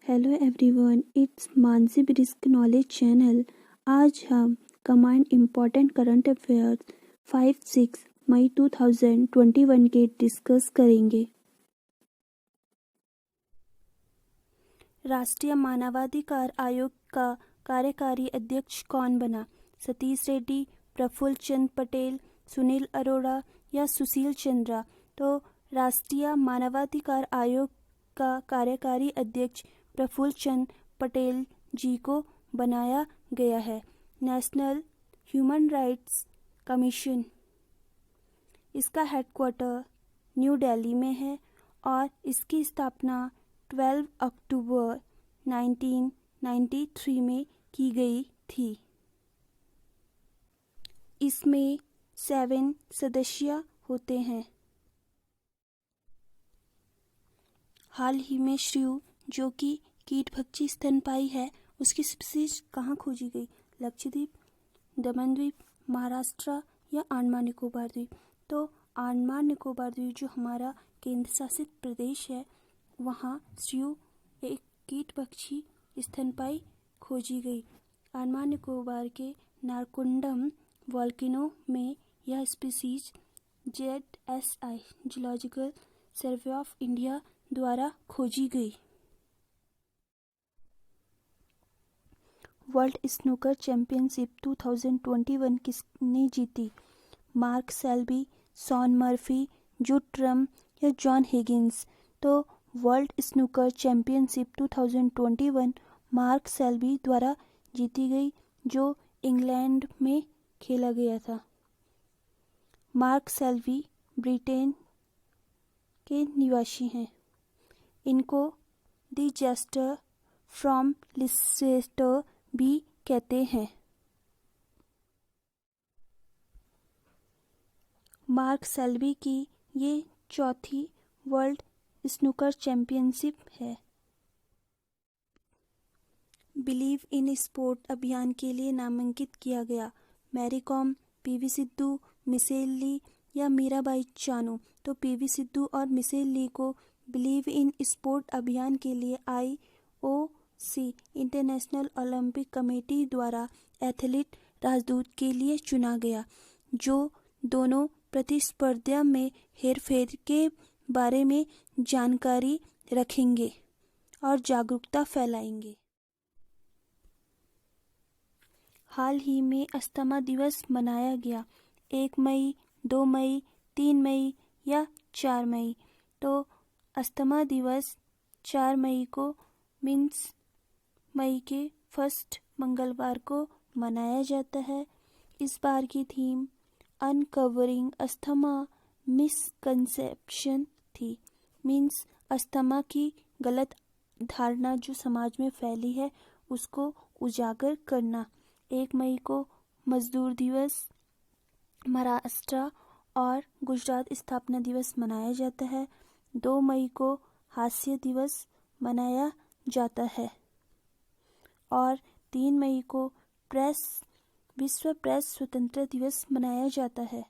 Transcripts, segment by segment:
Hello everyone, it's Mansi brisk knowledge channel. आज हम combined important current affairs 5-6 मई 2021 के discuss करेंगे। राष्ट्रीय मानवाधिकार आयोग का कार्यकारी अध्यक्ष कौन बना? सतीश रेड्डी, प्रफुल्ल चंद्र पटेल, सुनील अरोड़ा या सुशील चंद्रा? तो राष्ट्रीय मानवाधिकार आयोग का कार्यकारी अध्यक्ष प्रफुल्ल चंद्र पटेल जी को बनाया गया है। नेशनल ह्यूमन राइट्स कमीशन, इसका हेडक्वार्टर न्यू दिल्ली में है और इसकी स्थापना 12 अक्टूबर 1993 में की गई थी। इसमें 7 सदस्य होते हैं। हाल ही में श्रीयू, जो कि कीटभक्षी स्तनपायी है, उसकी स्पीशीज कहाँ खोजी गई? लक्षद्वीप, दमन द्वीप, महाराष्ट्र या अंडमान निकोबार द्वीप? तो अंडमान निकोबार द्वीप जो हमारा केंद्र शासित प्रदेश है, वहाँ श्रीयू एक कीटभक्षी स्तनपायी खोजी गई। अंडमान निकोबार के नारकोंडम वोल्केनो में यह species ZSI geological survey of India द्वारा खोजी गई। वर्ल्ड स्नूकर चैंपियनशिप 2021 किसने जीती? Mark Selby, Shaun Murphy, Judd Trump या जॉन हिगिंस? तो world snooker championship 2021 Mark Selby द्वारा जीती गई, जो इंग्लैंड में खेला गया था। मार्क सेल्बी ब्रिटेन के निवासी हैं। इनको द जेस्टर फ्रॉम लिसेस्टर भी कहते हैं। मार्क सेल्बी की ये चौथी वर्ल्ड स्नूकर चैंपियनशिप है। बिलीव इन स्पोर्ट अभियान के लिए नामांकित किया गया मैरी कॉम, पीवी सिद्धू, मिशेल ली या मीराबाई चानू? तो पीवी सिद्धू और मिशेल ली को बिलीव इन स्पोर्ट अभियान के लिए IOC इंटरनेशनल ओलंपिक कमेटी द्वारा एथलीट राजदूत के लिए चुना गया, जो दोनों प्रतिस्पर्धा में हेरफेर के बारे में जानकारी रखेंगे और जागरूकता फैलाएंगे। हाल ही में अस्थमा दिवस मनाया गया। 1 मई, 2 मई, 3 मई या 4 मई? तो अस्थमा दिवस 4 मई को मीन्स मई के फर्स्ट मंगलवार को मनाया जाता है। इस बार की थीम अनकवरिंग अस्थमा मिसकंसेप्शन थी। मीन्स अस्थमा की गलत धारणा जो समाज में फैली है, उसको उजागर करना। 1 मई को मजदूर दिवस, महाराष्ट्र और गुजरात स्थापना दिवस मनाया जाता है। 2 मई को हास्य दिवस मनाया जाता है और 3 मई को विश्व प्रेस स्वतंत्रता दिवस मनाया जाता है।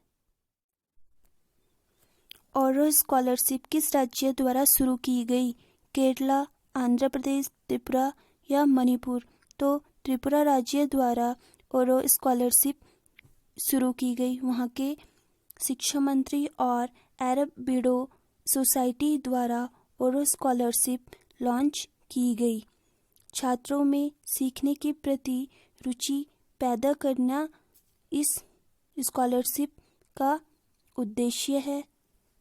ओरो स्कॉलरशिप किस राज्य द्वारा शुरू की गई? केरला, आंध्र प्रदेश, त्रिपुरा या मणिपुर? तो त्रिपुरा राज्य द्वारा ओरो स्कॉलरशिप शुरू की गई। वहाँ के शिक्षा मंत्री और अरब बीडो सोसाइटी द्वारा ओरो स्कॉलरशिप लॉन्च की गई। छात्रों में सीखने के प्रति रुचि पैदा करना इस स्कॉलरशिप का उद्देश्य है।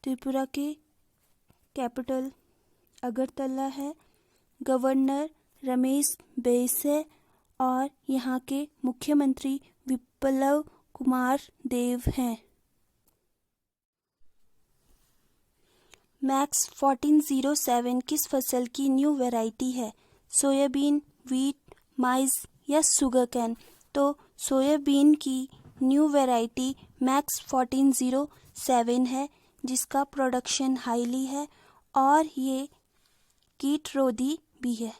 त्रिपुरा के कैपिटल अगरतला है। गवर्नर रमेश बैस है और यहाँ के मुख्यमंत्री विप्लव कुमार देव हैं। मैक्स 1407 किस फसल की न्यू वैरायटी है? सोयाबीन, व्हीट, माइज या शुगर कैन? तो सोयाबीन की न्यू वैरायटी मैक्स 1407 है, जिसका प्रोडक्शन हाईली है और ये कीटरोधी भी है।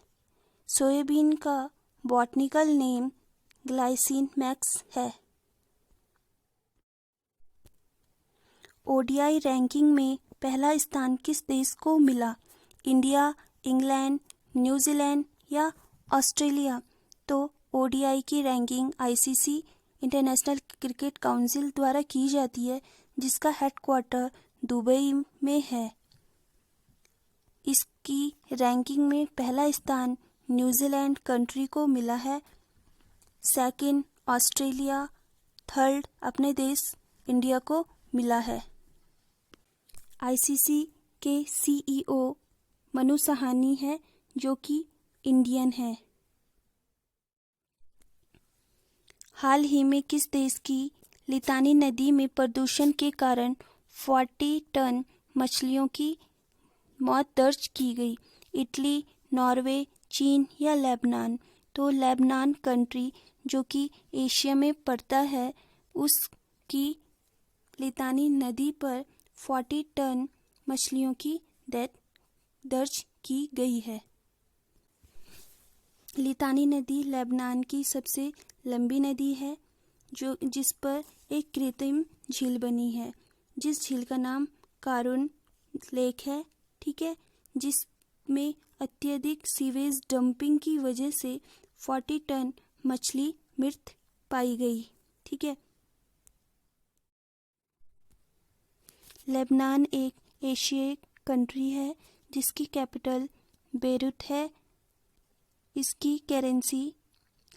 सोयाबीन का बॉटनिकल नेम ग्लाइसिन मैक्स है। ODI रैंकिंग में पहला स्थान किस देश को मिला? इंडिया, इंग्लैंड, न्यूजीलैंड या ऑस्ट्रेलिया? तो ओडीआई की ranking ICC international cricket council द्वारा की जाती है, जिसका हेडक्वार्टर दुबई में है। इसकी रैंकिंग में पहला स्थान न्यूजीलैंड कंट्री को मिला है, सेकंड ऑस्ट्रेलिया, थर्ड अपने देश इंडिया को मिला है। आईसीसी के सीईओ मनु सहानी है, जो कि इंडियन है। हाल ही में किस देश की लितानी नदी में प्रदूषण के कारण 40 टन मछलियों की मौत दर्ज की गई? इटली, नॉर्वे, चीन या लेबनान? तो लेबनान कंट्री, जो कि एशिया में पड़ता है, उसकी लितानी नदी पर 40 टन मछलियों की डेथ दर्ज की गई है। लितानी नदी लेबनान की सबसे लंबी नदी है, जिस पर एक कृत्रिम झील बनी है, जिस झील का नाम कारून लेक है। ठीक है, जिसमें अत्यधिक सीवेज डंपिंग की वजह से 40 टन मछली मृत पाई गई। ठीक है, लेबनान एक एशियाई कंट्री है, जिसकी कैपिटल बेरूत है। इसकी करेंसी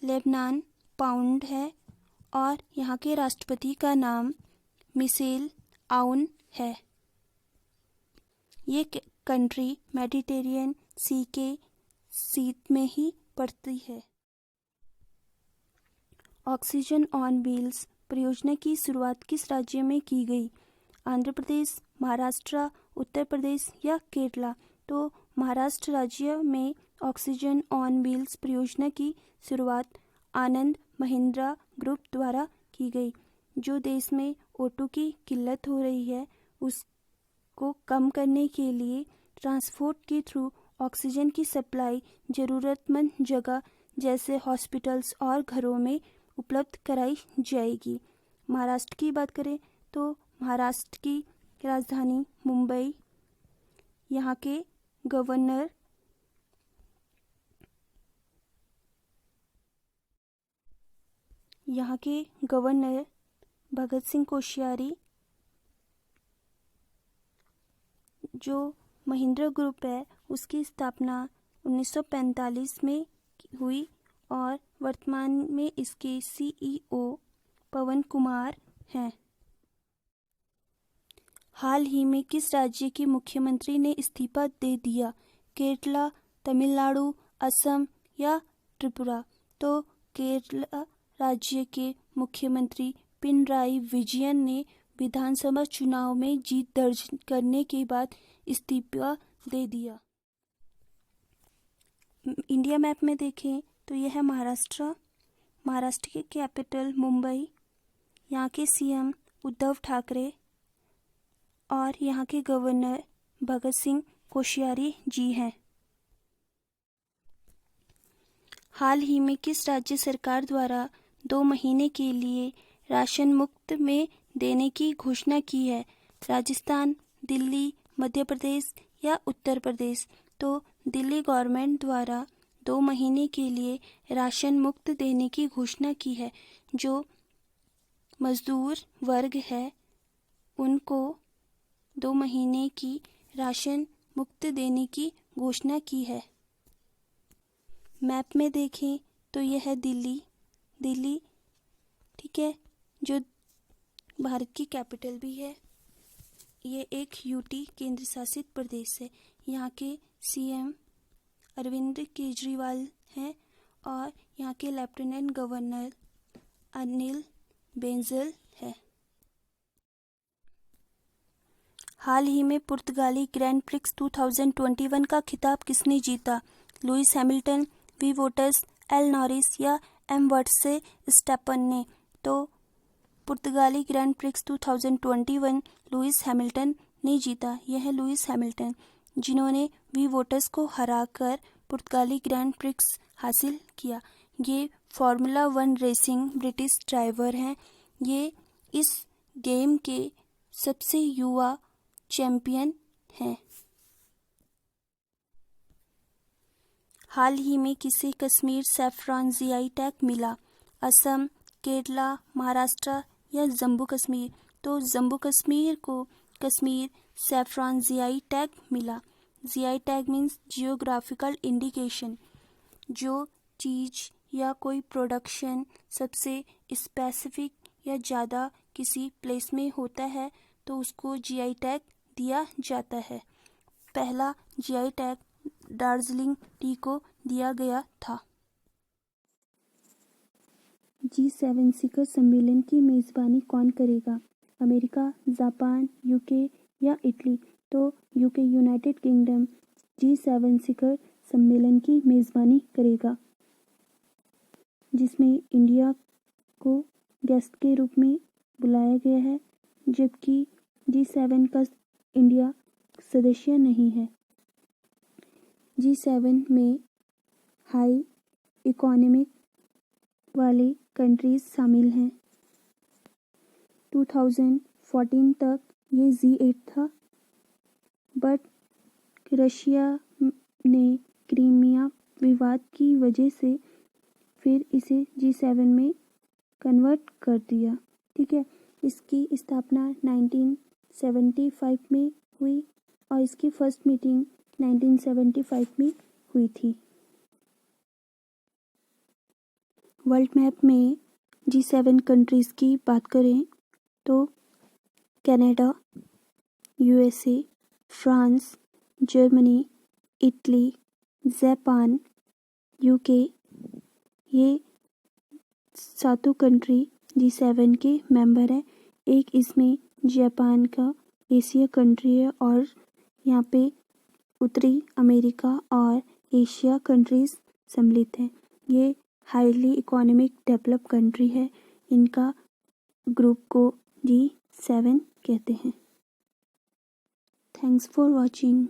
लेबनान पाउंड है और यहाँ के राष्ट्रपति का नाम मिशेल आउन है। ये कंट्री मेडिटेरियन सी के सीट में ही पड़ती है। ऑक्सीजन ऑन व्हील्स परियोजना की शुरुआत किस राज्य में की गई? आंध्र प्रदेश, महाराष्ट्र, उत्तर प्रदेश या केरला? तो महाराष्ट्र राज्य में ऑक्सीजन ऑन व्हील्स परियोजना की शुरुआत आनंद महिंद्रा ग्रुप द्वारा की गई, जो देश में ऑटो की किल्लत हो रही है उसको कम करने के लिए ट्रांसपोर्ट के थ्रू ऑक्सीजन की सप्लाई ज़रूरतमंद जगह जैसे हॉस्पिटल्स और घरों में उपलब्ध कराई जाएगी। महाराष्ट्र की बात करें तो महाराष्ट्र की राजधानी मुंबई, यहाँ के गवर्नर भगत सिंह कोश्यारी, जो महिंद्रा ग्रुप है, उसकी स्थापना 1945 में हुई और वर्तमान में इसके सीईओ पवन कुमार हैं। हाल ही में किस राज्य के मुख्यमंत्री ने इस्तीफा दे दिया? केरला, तमिलनाडु, असम या त्रिपुरा? तो केरला राज्य के मुख्यमंत्री पिनराई विजयन ने विधानसभा चुनाव में जीत दर्ज करने के बाद इस्तीफा दे दिया। इंडिया मैप में देखें तो यह है महाराष्ट्र की कैपिटल मुंबई, यहाँ के सीएम उद्धव ठाकरे और यहाँ के गवर्नर भगत सिंह कोश्यारी जी हैं। हाल ही में किस राज्य सरकार द्वारा 2 महीने के लिए राशन मुफ्त में देने की घोषणा की है? राजस्थान, दिल्ली, मध्य प्रदेश या उत्तर प्रदेश? तो दिल्ली गवर्नमेंट द्वारा 2 महीने के लिए राशन मुफ्त देने की घोषणा की है। जो मजदूर वर्ग है उनको 2 महीने की राशन मुफ्त देने की घोषणा की है। मैप में देखें तो यह है दिल्ली, ठीक है, जो भारत की कैपिटल भी है। ये एक यूटी केंद्र शासित प्रदेश है। यहाँ के सीएम अरविंद केजरीवाल हैं और यहाँ के लेफ्टिनेंट गवर्नर अनिल बेंजल है। हाल ही में पुर्तगाली ग्रैंड प्रिक्स 2021 का खिताब किसने जीता? लुइस हैमिल्टन, वी वोटर्स, एल नॉरिस या एम वर्टसे स्टेपन ने? तो पुर्तगाली ग्रैंड प्रिक्स 2021 लुइस हैमिल्टन ने जीता। यह है लुइस हैमिल्टन, जिन्होंने वी वोटर्स को हराकर पुर्तगाली ग्रैंड प्रिक्स हासिल किया। ये फार्मूला 1 रेसिंग ब्रिटिश ड्राइवर हैं। ये इस गेम के सबसे युवा चैंपियन हैं। हाल ही में किसे कश्मीर सैफरॉन जीआई टैग मिला? असम, केरला, महाराष्ट्र या जम्मू कश्मीर? तो जम्मू कश्मीर को कश्मीर सैफरॉन जीआई टैग मिला। GI tag means geographical indication. जो चीज़ या कोई प्रोडक्शन सबसे स्पेसिफिक या ज़्यादा किसी प्लेस में होता है तो उसको जीआई टैग दिया जाता है। पहला जीआई टैग दार्जिलिंग टी को दिया गया था। G7 शिखर सम्मेलन की मेज़बानी कौन करेगा? अमेरिका, जापान, यूके या इटली? तो यूके यूनाइटेड किंगडम G7 शिखर सम्मेलन की मेज़बानी करेगा, जिसमें इंडिया को गेस्ट के रूप में बुलाया गया है, जबकि G7 का इंडिया सदस्य नहीं है। G7 में हाई इकोनॉमिक वाले कंट्रीज शामिल हैं। 2014 तक ये G8 था, बट रशिया ने क्रीमिया विवाद की वजह से फिर इसे G7 में कन्वर्ट कर दिया। ठीक है, इसकी स्थापना 1975 में हुई और इसकी फर्स्ट मीटिंग 1975 में हुई थी। वर्ल्ड मैप में G7 कंट्रीज़ की बात करें तो Canada, USA, France, Germany, Italy, Japan, UK, ये सातों कंट्री G7 के मेंबर हैं। एक इसमें जापान का एशिया कंट्री है और यहाँ पे उत्तरी अमेरिका और एशिया कंट्रीज सम्मिलित हैं। ये हाईली इकोनॉमिक डेवलप कंट्री है। इनका ग्रुप को G7 कहते हैं। Thanks for watching.